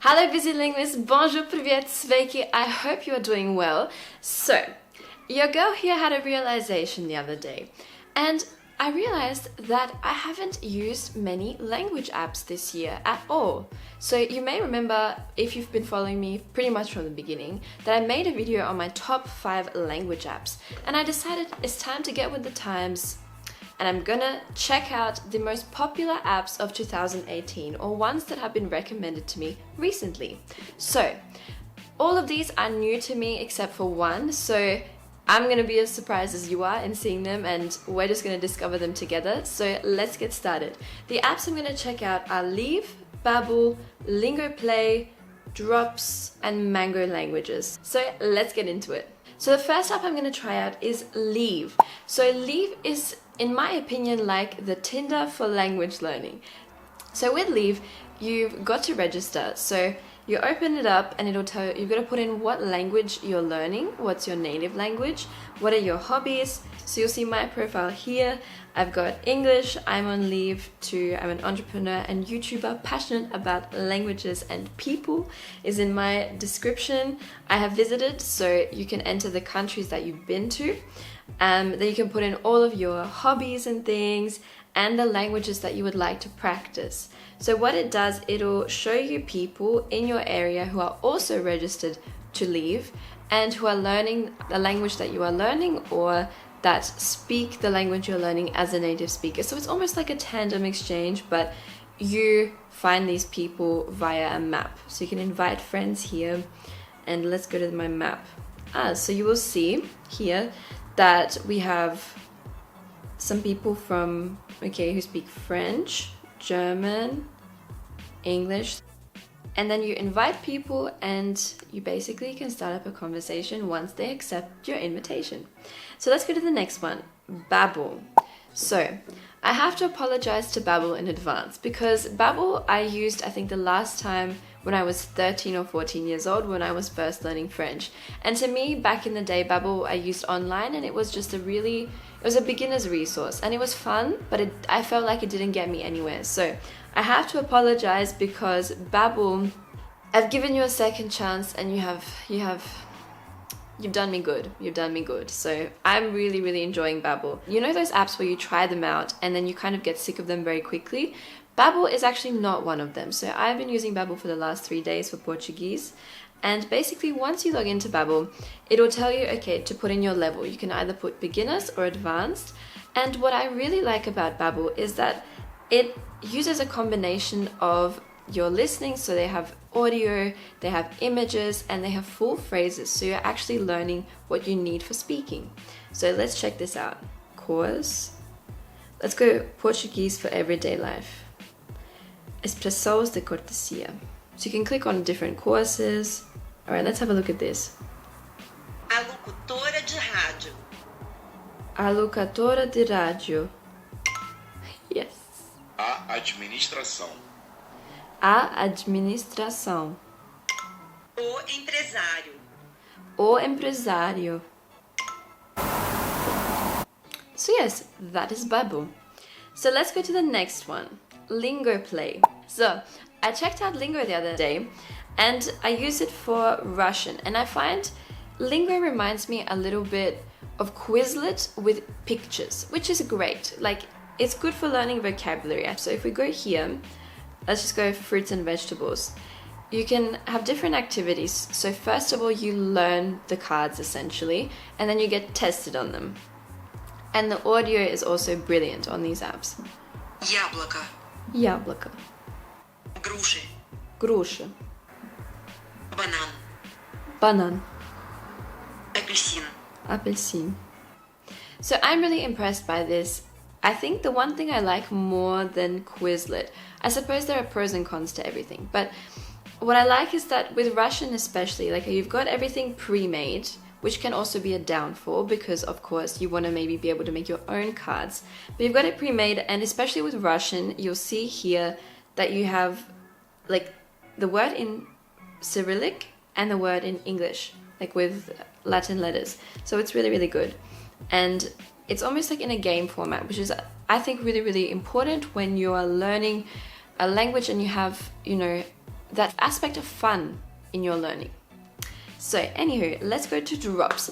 Hello busy linguists, bonjour, привет, sveiki, I hope you are doing well. So, your girl here had a realization the other day, and I realized that I haven't used many language apps this year at all. So you may remember, if you've been following me pretty much from the beginning, that I made a video on my top 5 language apps, and I decided it's time to get with the times. And I'm gonna check out the most popular apps of 2018, or ones that have been recommended to me recently. So, all of these are new to me except for one, so I'm gonna be as surprised as you are in seeing them, and we're just gonna discover them together. So let's get started. The apps I'm gonna check out are Leeve, Babbel, Lingo Play, Drops, and Mango Languages. So let's get into it. So the first app I'm gonna try out is Leeve. So Leeve is, in my opinion, like the Tinder for language learning. So with Leeve, you've got to register. So you open it up and it'll tell you, you've got to put in what language you're learning, what's your native language, what are your hobbies. So you'll see my profile here. I've got English, I'm on Leeve too, I'm an entrepreneur and YouTuber passionate about languages and people is in my description. I have visited, so you can enter the countries that you've been to. Then you can put in all of your hobbies and things and the languages that you would like to practice. So what it does, it'll show you people in your area who are also registered to Leeve and who are learning the language that you are learning, or that speak the language you're learning as a native speaker. So it's almost like a tandem exchange, but you find these people via a map. So you can invite friends here, and let's go to my map. So you will see here that we have some people from, who speak French, German, English, and then you invite people and you basically can start up a conversation once they accept your invitation. So let's go to the next one, Babbel. So I have to apologize to Babbel in advance, because Babbel I used, I think, the last time when I was 13 or 14 years old, when I was first learning French. And to me, back in the day, Babbel I used online, and it was just it was a beginner's resource, and it was fun, but I felt like it didn't get me anywhere. So I have to apologize, because Babbel, I've given you a second chance, and you've done me good. You've done me good. So I'm really, really enjoying Babbel. You know those apps where you try them out and then you kind of get sick of them very quickly? Babbel is actually not one of them. So I've been using Babbel for the last 3 days for Portuguese. And basically, once you log into Babbel, it'll tell you, to put in your level. You can either put beginners or advanced. And what I really like about Babbel is that it uses a combination of your listening, so they have audio, they have images, and they have full phrases, so you're actually learning what you need for speaking. So let's check this out. Course. Let's go Portuguese for everyday life. Expressões de cortesia. So you can click on different courses. Alright, let's have a look at this. A locutora de rádio. A locutora de rádio. Yes. A administração. A administração. O empresário. O empresário. So yes, that is Babbel. So let's go to the next one, Lingo Play. So I checked out Lingo the other day, and I use it for Russian, and I find Lingo reminds me a little bit of Quizlet with pictures, which is great. Like, it's good for learning vocabulary. So if we go here, let's just go fruits and vegetables. You can have different activities. So first of all, you learn the cards essentially, and then you get tested on them. And the audio is also brilliant on these apps. Яблоко. Яблоко. Груши. Груша. Банан. Банан. Апельсин. Апельсин. So I'm really impressed by this. I think the one thing I like more than Quizlet, I suppose there are pros and cons to everything, but what I like is that with Russian especially, like, you've got everything pre-made, which can also be a downfall, because of course you want to maybe be able to make your own cards, but you've got it pre-made. And especially with Russian, you'll see here that you have like the word in Cyrillic and the word in English, like with Latin letters. So it's really, really good. And it's almost like in a game format, which is, I think, really, really important when you are learning a language and you have, that aspect of fun in your learning. So anywho, let's go to drops.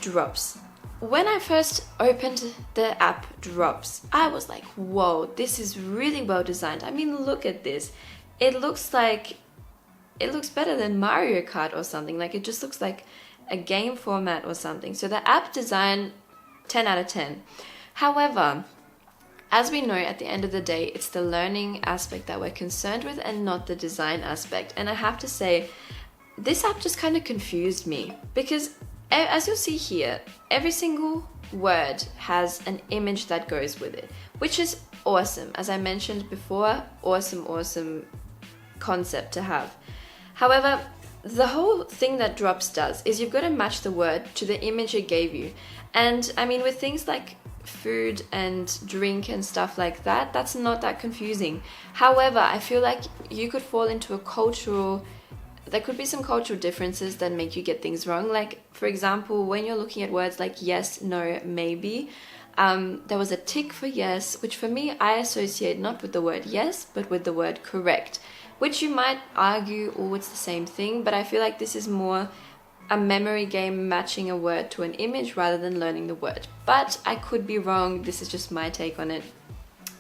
Drops. When I first opened the app Drops, I was like, whoa, this is really well designed. I mean, look at this. It looks better than Mario Kart or something. Like, it just looks like a game format or something. So the app design, 10 out of 10. However, as we know, at the end of the day, it's the learning aspect that we're concerned with and not the design aspect. And I have to say, this app just kind of confused me, because as you'll see here, every single word has an image that goes with it, which is awesome. As I mentioned before, awesome concept to have. However, the whole thing that Drops does is you've got to match the word to the image it gave you. And I mean, with things like food and drink and stuff like that, that's not that confusing. However, I feel like you could fall into there could be some cultural differences that make you get things wrong. Like, for example, when you're looking at words like yes, no, maybe, there was a tick for yes, which for me, I associate not with the word yes, but with the word correct, which you might argue, oh, it's the same thing, but I feel like this is more a memory game matching a word to an image rather than learning the word. But I could be wrong, this is just my take on it.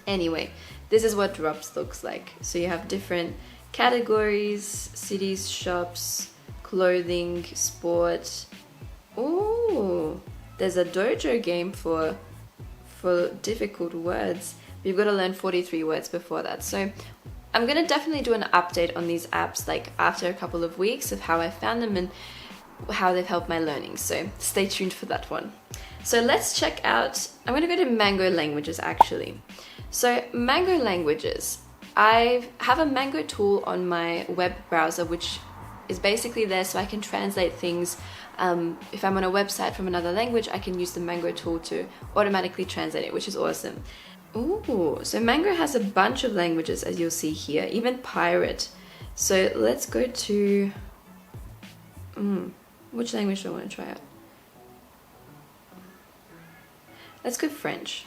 Anyway, this is what Drops looks like. So you have different categories, cities, shops, clothing, sport. Oh, there's a dojo game for difficult words. You've got to learn 43 words before that. So I'm going to definitely do an update on these apps, like after a couple of weeks, of how I found them and how they've helped my learning. So stay tuned for that one. So let's check out, I'm going to go to Mango Languages actually. So Mango Languages, I have a Mango tool on my web browser, which is basically there so I can translate things. If I'm on a website from another language, I can use the Mango tool to automatically translate it, which is awesome. Ooh, so Mango has a bunch of languages, as you'll see here, even pirate. So let's go to, which language do I want to try out? Let's go French.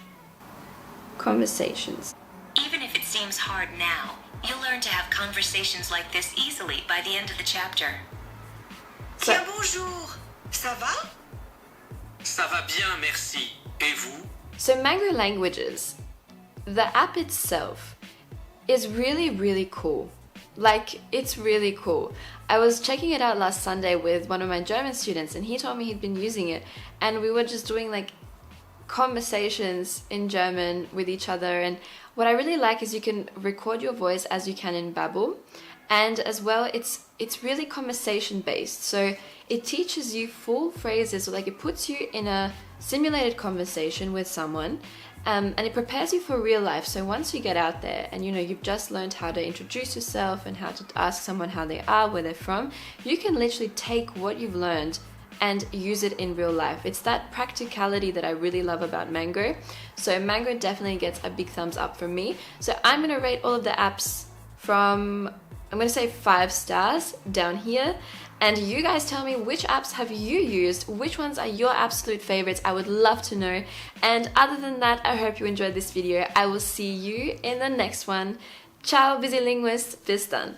Conversations. Even if it seems hard now, you'll learn to have conversations like this easily by the end of the chapter. Tiens, bonjour. Ça va? Ça va bien, merci. Et vous? So Mango Languages, the app itself is really cool. Like, it's really cool. I was checking it out last Sunday with one of my German students, and he told me he'd been using it, and we were just doing like conversations in German with each other. And what I really like is you can record your voice as you can in Babbel, and as well it's really conversation based, so it teaches you full phrases. So like, it puts you in a simulated conversation with someone, and it prepares you for real life. So once you get out there and you've just learned how to introduce yourself and how to ask someone how they are, where they're from, you can literally take what you've learned and use it in real life. It's that practicality that I really love about Mango. So Mango definitely gets a big thumbs up from me. So I'm gonna rate all of the apps from, I'm gonna say 5 stars down here. And you guys tell me, which apps have you used? Which ones are your absolute favorites? I would love to know. And other than that, I hope you enjoyed this video. I will see you in the next one. Ciao, busy linguists. Bis dann.